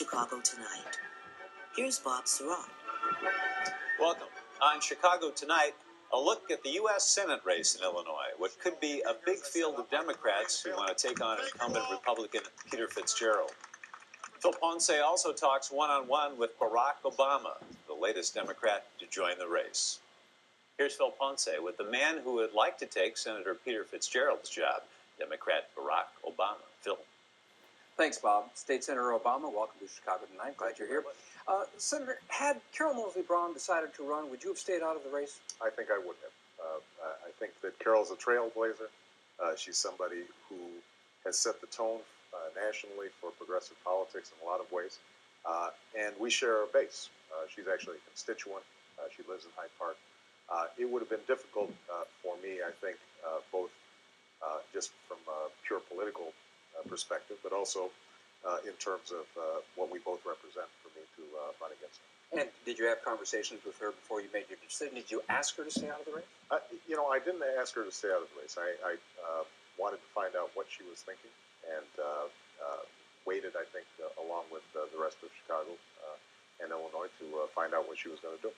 Chicago Tonight. Here's Bob Surratt. Welcome. On Chicago Tonight, a look at the U.S. Senate race in Illinois, what could be a big field of Democrats who want to take on incumbent Republican Peter Fitzgerald. Phil Ponce also talks one-on-one with Barack Obama, the latest Democrat to join the race. Here's Phil Ponce with the man who would like to take Senator Peter Fitzgerald's job, Democrat Barack Obama. Phil. Thanks, Bob. State Senator Obama, welcome to Chicago Tonight. Glad you're here. Senator, had Carol Moseley Braun decided to run, would you have stayed out of the race? I think I would have. I think that Carol's a trailblazer. She's somebody who has set the tone nationally for progressive politics in a lot of ways. And we share a base. She's actually a constituent. She lives in Hyde Park. It would have been difficult for me, I think, both just from a pure political perspective, but also in terms of what we both represent, for me to run against her. And did you have conversations with her before you made your decision? Did you ask her to stay out of the race? I didn't ask her to stay out of the race. I wanted to find out what she was thinking, and waited, I think, along with the rest of Chicago and Illinois to find out what she was going to do.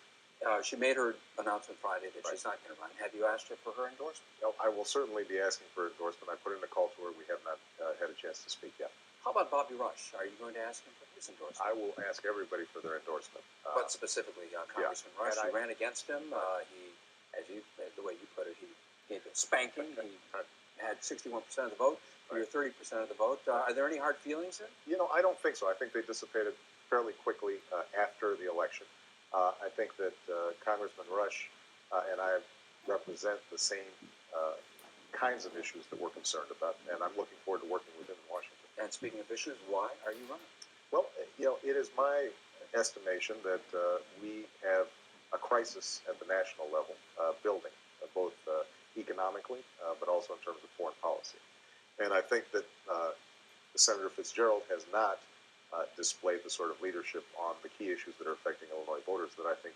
She made her announcement Friday that she's not going to run. Have you asked her for her endorsement? No, I will certainly be asking for endorsement. I put in a call to her. We have not had a chance to speak yet. How about Bobby Rush? Are you going to ask him for his endorsement? I will ask everybody for their endorsement. But specifically, Congressman Rush, you ran against him. The way you put it, he gave a spanking. He had 61% of the vote. You're 30% of the vote. Are there any hard feelings there? I don't think so. I think they dissipated fairly quickly after the election. I think that Congressman Rush and I represent the same kinds of issues that we're concerned about, and I'm looking forward to working with him in Washington. And speaking of issues, why are you running? Well, it is my estimation that we have a crisis at the national level building, both economically, but also in terms of foreign policy. And I think that Senator Fitzgerald has not displayed the sort of leadership on the key issues that are affecting Illinois voters that I think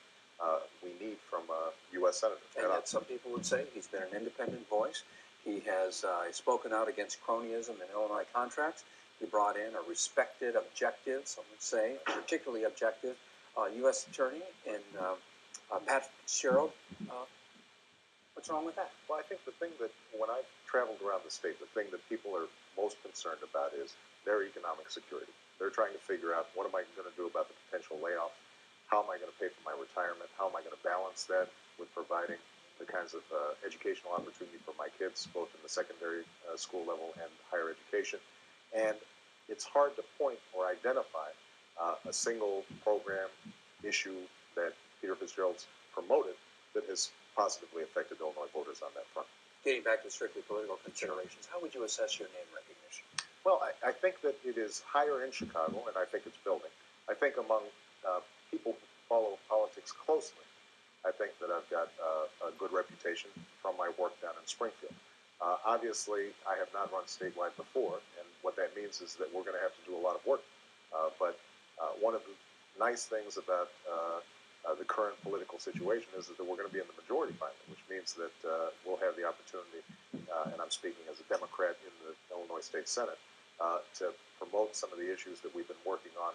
we need from a U.S. Senator. And yet some people would say he's been an independent voice. He has spoken out against cronyism in Illinois contracts. He brought in a respected, objective, some would say, particularly objective, U.S. attorney in Pat Fitzgerald. What's wrong with that? Well, I think the thing that, when I've traveled around the state, the thing that people are most concerned about is their economic security. They're trying to figure out, what am I going to do about the potential layoff? How am I going to pay for my retirement? How am I going to balance that with providing the kinds of educational opportunity for my kids, both in the secondary school level and higher education? And it's hard to point or identify a single program issue that Peter Fitzgerald's promoted that has positively affected Illinois voters on that front. Getting back to strictly political considerations, how would you assess your name recognition? Well, I think that it is higher in Chicago, and I think it's building. I think among people who follow politics closely, I think that I've got a good reputation from my work down in Springfield. Obviously, I have not run statewide before, and what that means is that we're going to have to do a lot of work. But one of the nice things about the current political situation is that we're going to be in the majority finally, which means that we'll have the opportunity, and I'm speaking as a Democrat in the Illinois State Senate, to promote some of the issues that we've been working on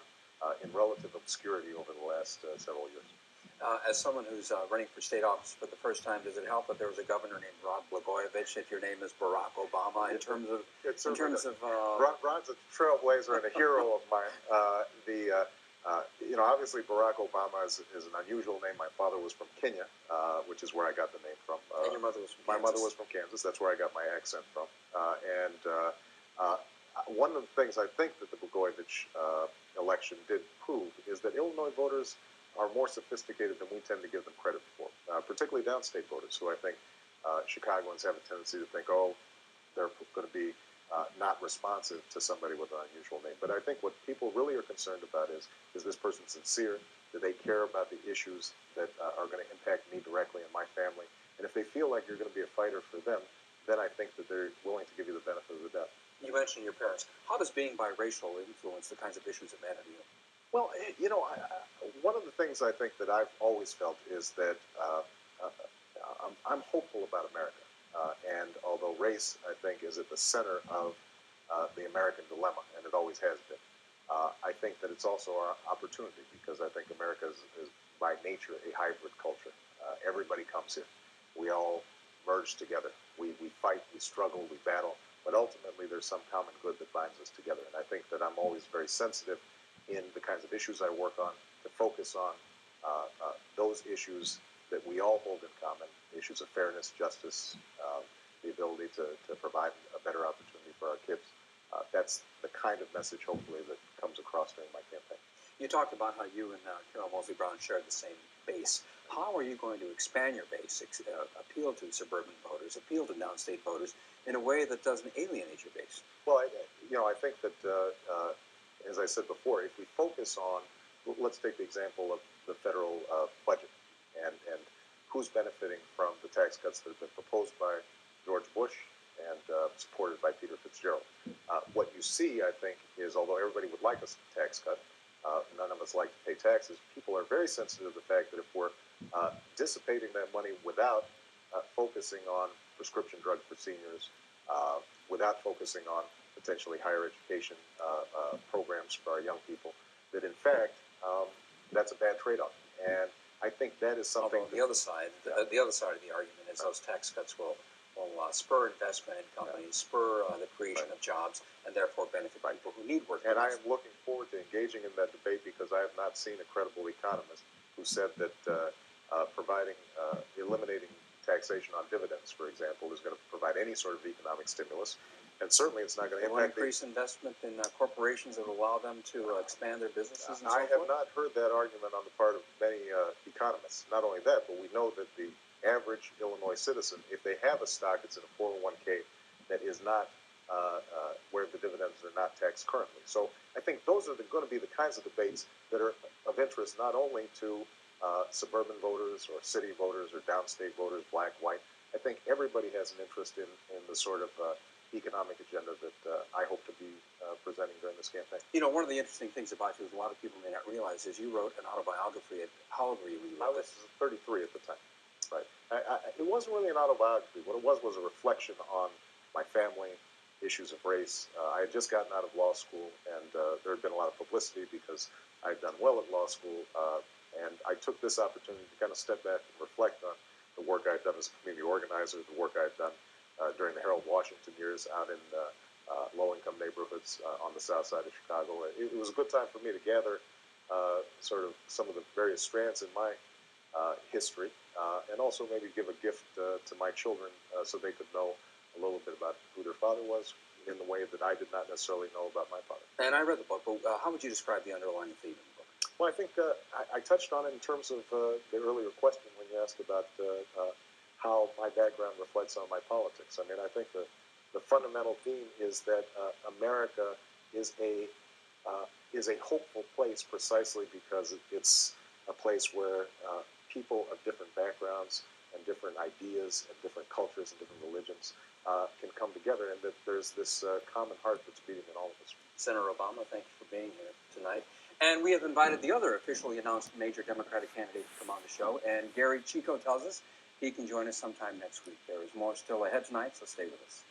in relative obscurity over the last several years. As someone who's running for state office for the first time, does it help that there was a governor named Rod Blagojevich if your name is Barack Obama? In terms of, Rod's a trailblazer and a hero of mine. Obviously Barack Obama is an unusual name. My father was from Kenya, which is where I got the name from. And your mother was from Kansas? My mother was from Kansas. That's where I got my accent from. One of the things I think that the Blagojevich election did prove is that Illinois voters are more sophisticated than we tend to give them credit for, particularly downstate voters, who I think Chicagoans have a tendency to think, they're going to be not responsive to somebody with an unusual name. But I think what people really are concerned about is this person sincere? Do they care about the issues that are going to impact me directly and my family? And if they feel like you're going to be a fighter for them, then I think that they're willing to give you the benefit of the doubt. You mentioned your parents. How does being biracial influence the kinds of issues that matter to you? Well, one of the things I think that I've always felt is that I'm hopeful about America. And although race, I think, is at the center of the American dilemma, and it always has been, I think that it's also our opportunity because I think America is by nature a hybrid culture. Everybody comes here. We all merge together. We fight, we struggle, we battle, but ultimately there's some common good that binds us together. And I think that I'm always very sensitive in the kinds of issues I work on to focus on those issues that we all hold in common, issues of fairness, justice, the ability to provide a better opportunity for our kids. That's the kind of message, hopefully, that comes across during my campaign. You talked about how you and Carol Moseley Brown shared the same base. How are you going to expand your base, appeal to suburban voters, appeal to downstate voters in a way that doesn't alienate your base? Well, I think that, as I said before, if we focus on, let's take the example of the federal budget and who's benefiting from the tax cuts that have been proposed by George Bush and supported by Peter Fitzgerald. What you see, I think, is although everybody would like a tax cut, none of us like to pay taxes. People are very sensitive to the fact that if we're dissipating that money without focusing on prescription drugs for seniors, without focusing on potentially higher education programs for our young people, that in fact that's a bad trade-off. And I think that is something. Although the other side of the argument is those tax cuts will spur investment in companies, spur the creation of jobs, and therefore benefit people who need work. And I am looking forward to engaging in that debate because I have not seen a credible economist who said that eliminating taxation on dividends, for example, is going to provide any sort of economic stimulus. And certainly it's not going to impact increase investment in corporations that allow them to expand their businesses and so I have not heard that argument on the part of many economists. Not only that, but we know that the average Illinois citizen, if they have a stock, it's in a 401k that is not where the dividends are not taxed currently. So I think those are going to be the kinds of debates that are of interest not only to suburban voters or city voters or downstate voters, black, white. I think everybody has an interest in the sort of economic agenda that I hope to be presenting during this campaign. You know, one of the interesting things about you, is a lot of people may not realize, is you wrote an autobiography. How old were you when you wrote I was 33 at the time. Right. It wasn't really an autobiography. What it was a reflection on my family, issues of race. I had just gotten out of law school, and there had been a lot of publicity because I had done well at law school. And I took this opportunity to kind of step back and reflect on the work I had done as a community organizer, the work I had done during the Harold Washington years out in low-income neighborhoods on the south side of Chicago. It was a good time for me to gather sort of some of the various strands in my history, and also maybe give a gift to my children so they could know a little bit about who their father was in the way that I did not necessarily know about my father. And I read the book, but how would you describe the underlying theme in the book? Well, I think I touched on it in terms of the earlier question when you asked about how my background reflects on my politics. I mean, I think the fundamental theme is that America is a hopeful place precisely because it's a place where people of different backgrounds and different ideas and different cultures and different religions can come together, and that there's this common heart that's beating in all of us. Senator Obama, thank you for being here tonight. And we have invited the other officially announced major Democratic candidate to come on the show, and Gary Chico tells us he can join us sometime next week. There is more still ahead tonight, so stay with us.